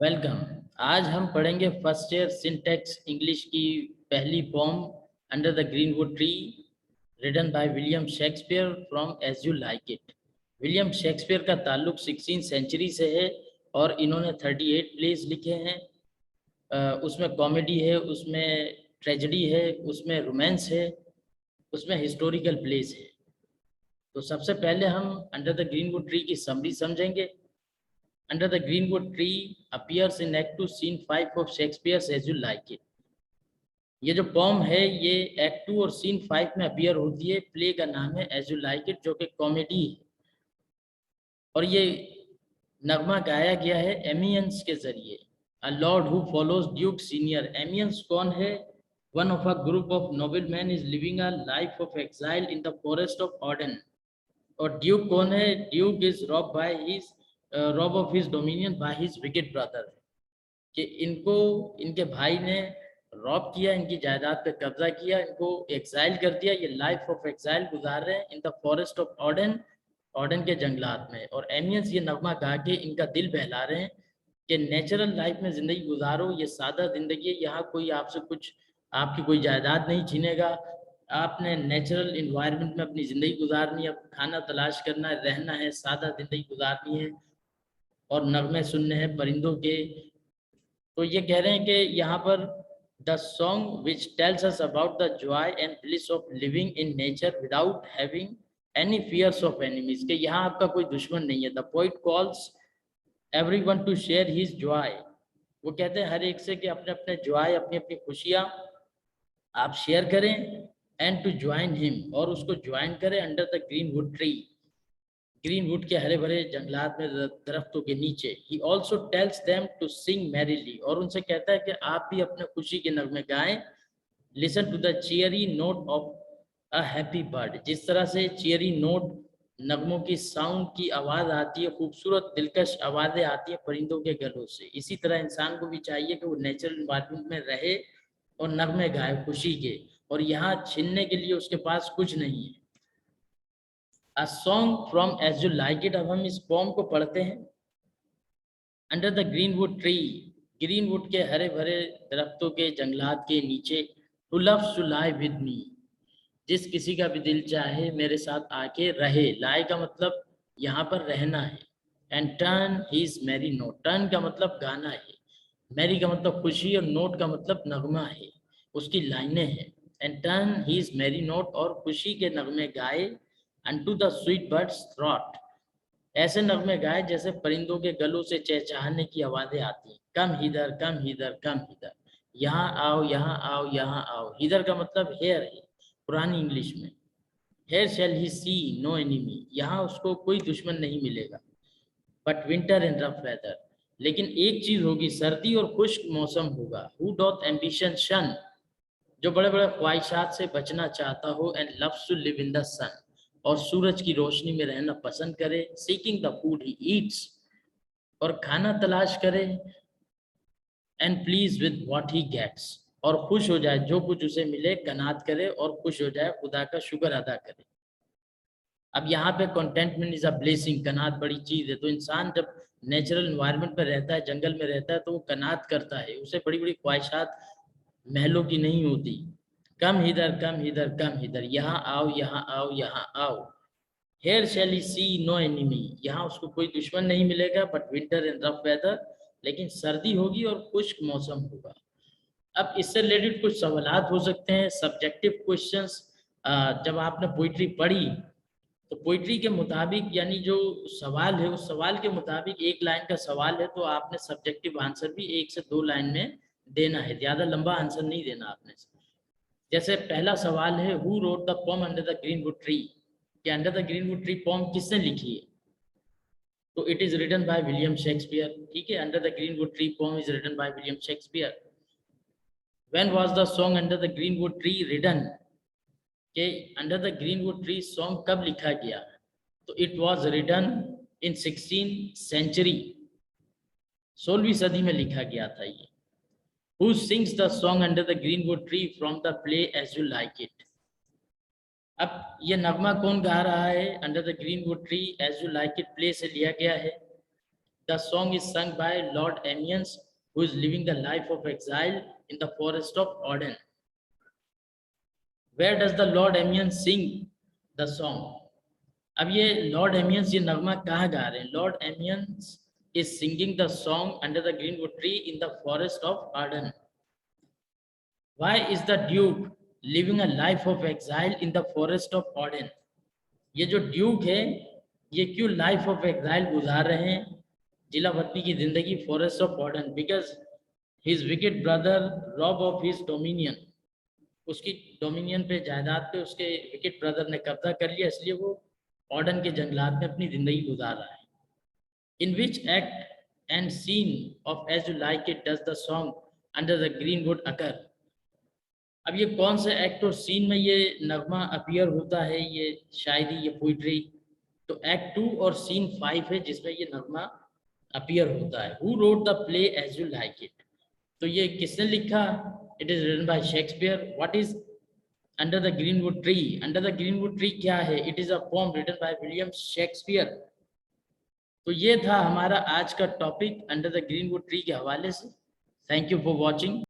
Welcome. आज हम पढ़ेंगे फर्स्ट ईयर सिंटैक्स इंग्लिश की पहली form under the greenwood tree written by William Shakespeare from as you like it. William Shakespeare का ताल्लुक 16th सेंचुरी से है और इन्होंने 38 प्लेस लिखे हैं। उसमें कॉमेडी है, उसमें ट्रेजेडी है, उसमें रोमांस है, उसमें हिस्टोरिकल प्लेस है। तो सबसे पहले हम अंडर द ग्रीनवुड ट्री की समरी समझेंगे। Under the Greenwood Tree appears in Act 2, Scene 5 of Shakespeare's As You Like It। ये जो पॉम है ये Act 2 और Scene 5 में अपीयर होती है। प्ले का नाम है As You Like It, जो कि कॉमेडी है और ये नगमा गाया गया है एमियंस के जरिए। A lord who follows Duke Senior। एमियंस कौन है? One of a group of noblemen is living a life of exile in the forest of Arden। और ड्यूक कौन है? Duke is rob of his dominion by his wicked brother. कि इनको इनके भाई ने रॉब किया, इनकी जायदाद पे कब्जा किया, इनको एक्साइल कर दिया। ये लाइफ ऑफ एक्साइल गुजार रहे हैं in the forest of Arden, Arden के जंगलात में। और एमियंस ये नगमा गा के इनका दिल बहला रहे हैं कि नेचुरल लाइफ में ज़िंदगी गुजारो, ये सादा ज़िंदगी है, यहाँ कोई आपसे कुछ आपकी कोई जायदाद नहीं छीनेगा। आपने नेचुरल इन्वायरमेंट में अपनी ज़िंदगी गुजारनी है, खाना तलाश करना है, रहना है, सादा ज़िंदगी गुजारनी है और नगमे सुनने हैं परिंदों के। तो ये कह रहे हैं कि यहाँ पर the song which tells us about the joy and bliss of living in nature without having any fears of enemies. के यहाँ आपका कोई दुश्मन नहीं है। The poet calls everyone to share his joy. वो कहते हैं हर एक से कि अपने अपने जॉय, अपनी अपनी खुशियाँ आप शेयर करें। एंड टू ज्वाइन हिम, और उसको ज्वाइन करें under the greenwood tree, greenwood के हरे भरे जंगलात में दरख्तों के नीचे। He also tells them to sing merrily, और उनसे कहता है कि आप भी अपने खुशी के नगमे गाएं। Listen to the cheery note of a happy bird. जिस तरह से चियरी नोट, नगमों की साउंड की आवाज़ आती है, खूबसूरत दिलकश आवाज़ें आती हैं परिंदों के गलों से, इसी तरह इंसान को भी चाहिए कि वो नेचुरल इन्वायरमेंट में रहे और नगमे गाए खुशी के। और यहाँ छीनने के लिए उसके पास कुछ नहीं है। A song from As You Like It। अब हम इस पोम को पढ़ते हैं। Under the greenwood tree, greenwood के हरे भरे दरख्तों के जंगलात के नीचे। Who loves to lie with me। जिस किसी का भी दिल चाहे मेरे साथ आके रहे। लाई का मतलब यहाँ पर रहना है। And turn his merry note. Turn का मतलब गाना है, मैरी का मतलब खुशी और नोट का मतलब नगमा है, उसकी लाइनें हैं। And turn his merry note, और खुशी के नगमे गाए। Unto the sweet bird's throat. ऐसे नगमे गाए जैसे परिंदों के गलों से चहचहाने की आवाजें आती हैं। कम hither, come hither, come hither. यहाँ आओ, यहाँ आओ, यहाँ आओ। हिदर का मतलब हेयर है पुरानी इंग्लिश में। Here shall he see no enemy. यहाँ उसको कोई दुश्मन नहीं मिलेगा। But winter and rough weather, लेकिन एक चीज होगी, सर्दी और खुश्क मौसम होगा। हु डॉथ एम्बिशन शन। जो बड़े बड़े ख्वाहिशात से बचना चाहता हो। And loves to live in the sun, और सूरज की रोशनी में रहना पसंद करे। Seeking the food he eats, और खाना तलाश करे। And please with what he gets, और खुश हो जाए जो कुछ उसे मिले। कनात करे और खुश हो जाए, खुदा का शुक्र अदा करे। अब यहाँ पे कंटेंटमेंट इज अ ब्लेसिंग। कनात बड़ी चीज है। तो इंसान जब नेचुरल इन्वायरमेंट में रहता है, जंगल में रहता है, तो वो कनात करता है। उसे बड़ी बड़ी ख्वाहिशात महलों की नहीं होती। Come hither, come hither, come hither. यहाँ आओ, यहाँ आओ, यहाँ आओ। Here shall see no enemy. यहाँ उसको कोई दुश्मन नहीं मिलेगा। But winter and rough weather, लेकिन सर्दी होगी और खुश्क मौसम होगा। अब इससे रिलेटेड कुछ सवालात हो सकते हैं, सब्जेक्टिव क्वेश्चंस। जब आपने पोइट्री पढ़ी तो पोइट्री के मुताबिक, यानी जो सवाल है उस सवाल के मुताबिक, एक लाइन का सवाल है तो आपने सब्जेक्टिव आंसर भी 1 से 2 लाइन में देना है। ज्यादा लंबा आंसर नहीं देना आपने। जैसे पहला सवाल है, who wrote the poem under the greenwood tree. कि under the greenwood tree poem किसने लिखी है? तो it is written by William Shakespeare. ठीक है, under the greenwood tree poem is written by William Shakespeare. When was the song under the greenwood tree written. के under the greenwood tree song कब लिखा गया? तो it was written in 16th century, 16वीं सदी में लिखा गया था ये। Who sings the song under the greenwood tree from the play As You Like It। अब ये नगमा कौन गा रहा है? Under the greenwood tree as you like it play से लिया गया है। The The song is sung by Lord Amiens, who is living the life of exile in the forest of Arden. Where does the Lord Amiens sing the song? अब ये Lord एमियंस ये नगमा कहाँ गा रहे हैं? Lord Amiens is singing the song under the greenwood tree in the forest of Arden. Why is the Duke living a life of exile in the forest of Arden? ये जो Duke है ये क्यों लाइफ ऑफ एक्साइल गुजार रहे हैं जिला वतनी की जिंदगी forest of Arden? Because his wicked brother rob of his dominion, उसकी डोमिनियन पे जायदाद पे उसके विकेट ब्रदर ने कब्जा कर लिया, इसलिए वो आर्डन के जंगलात में अपनी जिंदगी गुजार रहा है. In which act and scene of As you like It does the song under the greenwood occur? अब ये कौन से एक्ट और सीन में ये नगमा अपीयर होता है, ये शायरी, ये पोइट्री? तो एक्ट 2 और सीन 5 है जिसमें ये नगमा अपीयर होता है. Who wrote the play as you like it? तो ये किसने लिखा? It is written by Shakespeare. What is under the greenwood tree? Under the greenwood tree क्या है? It is a poem written by William Shakespeare. तो ये था हमारा आज का topic under the greenwood tree के हवाले से. Thank you for watching.